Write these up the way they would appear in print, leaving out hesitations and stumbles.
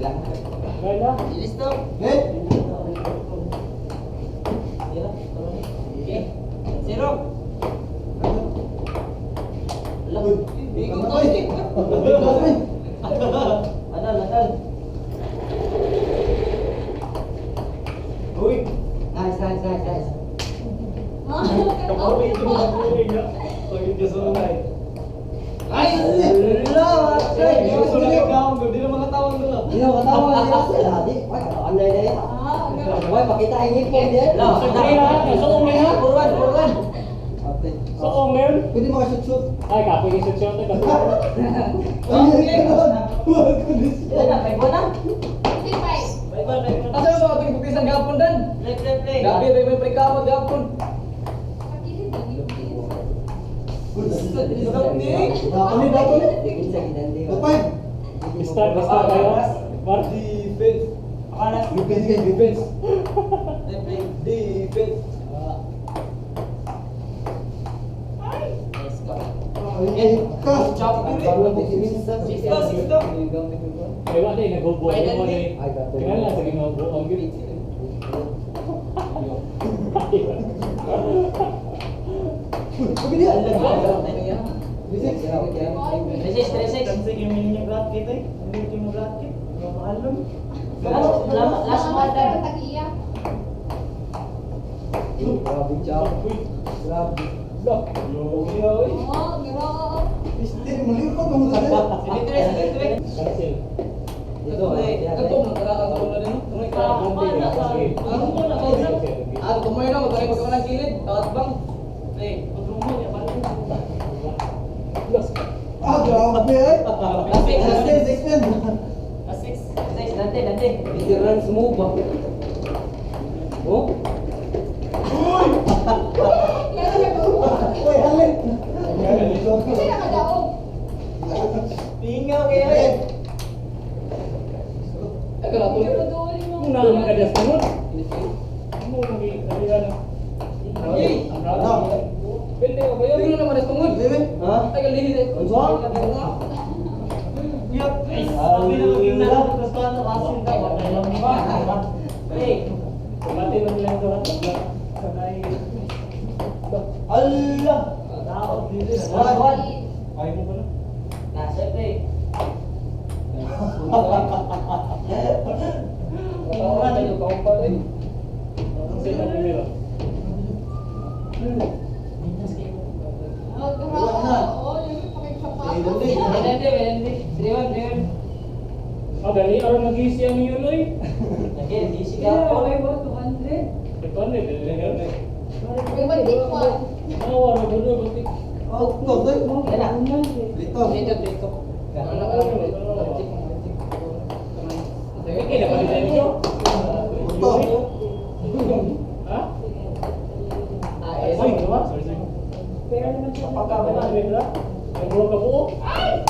Gala. Listo. Okay. Zero. Bigo ko. Anal. Uy. Nice. Kapawi ito mga buhay na. Pagod ka sa unay. Ay! Hello! Hindi mo sulit ikaw. Hindi na mga tawang doon. Hindi na matawa nila sila. Di, online na yan. Why, pakita ang hipon yan. Suong na ha? Puruan. Suong na yun? Pwede makashoot-shoot. Ay, kapoy yung shoot-shoot. Ay, Ilan na? 5 na? Asa yung mga ating buktisan gapon dan? Play. Gabi, may prekamot gapon. Dato. Kapay. Start kayo. Mark. Defense. Defense. Defense. Jap Sisto. Ay, wala eh. Nag-hubo. Tingnan lang. Sige, mag-hubo. Ang gini. Pagkili. Resist. Sige, may yung bracket eh. Hindi yung bracket. Maalong. Last one time. Grabe job. Grabe. Lock. Yo. Malirot mo sa dito. Sige. Cancel. Dito. Ito, nagkaraan ko na rin. Ano, tumoy na, magkakay pagkaman ng kilid. Tawad bang? Grabe eh. Dante. Easy runs move ba? Oh? Uy, halin. Tingaw kayo. Ito na, tuloy. Kung nakakadas ka nun. Ano mo mag-iilan? Pwede ko ba yun? Tingnan naman ang tungod. Ha? Ay, kalihid eh. Ang suwang? Yup. Sabi na maging na. Tapos paano kasin tayo? Hey. Mati lang nila ito. Sanay. Allah! Tao dito. Ay mo ba na? Nasa play. Tawaran, ito ka pa rin. Ang sila nila. Dali araw nag-isi ang yun oy. Again, di sigaw ko. Ito na dali. Awa na gulo batik. Oh, no, doy. Yan na. Dito. Ano ka naman? Sige na pala dito. Ito. Ha? Eh, Ay, diba? Sorry. Pagkakala nila. Ang buwan ka buo. Ay!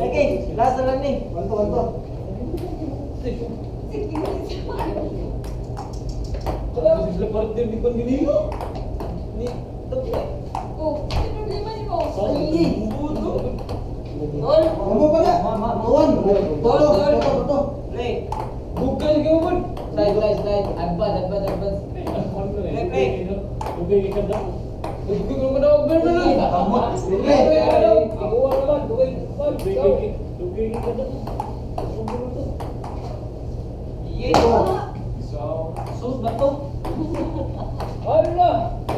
Okay, last na lang ni. Kanto. Wala, sila pa rin di kon ginino. Ni Tol. Ano pa na? Tuwan. Toto. Play. bukan ka mo. Slide. Advance. Play. Okay, ikan daw. Bukan ka mo daw ba na? Ikaw naman, bukan. Okay, ikan daw. Yeah. Sus ba to? Ala,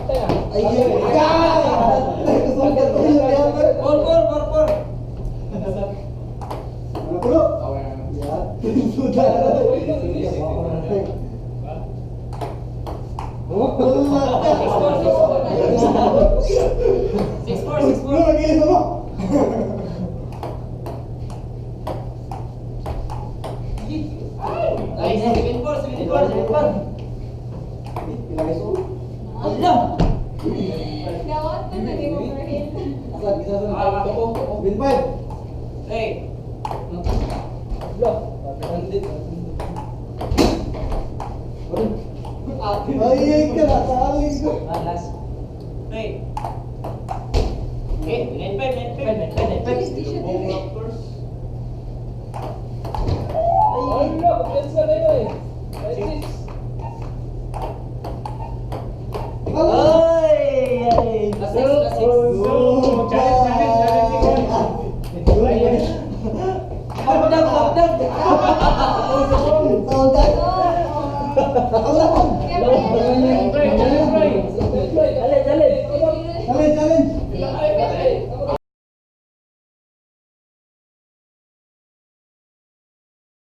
tayo. Ay, Por. Pulo. Ya. Sudah. Oh, Nice, 74, 74. Ilagay so. Alam! Gawat to na di overhead. Asad, isa sa Bin 5. Hey! Ay, ka na, sali ko. Last. Hey! Okay, 95.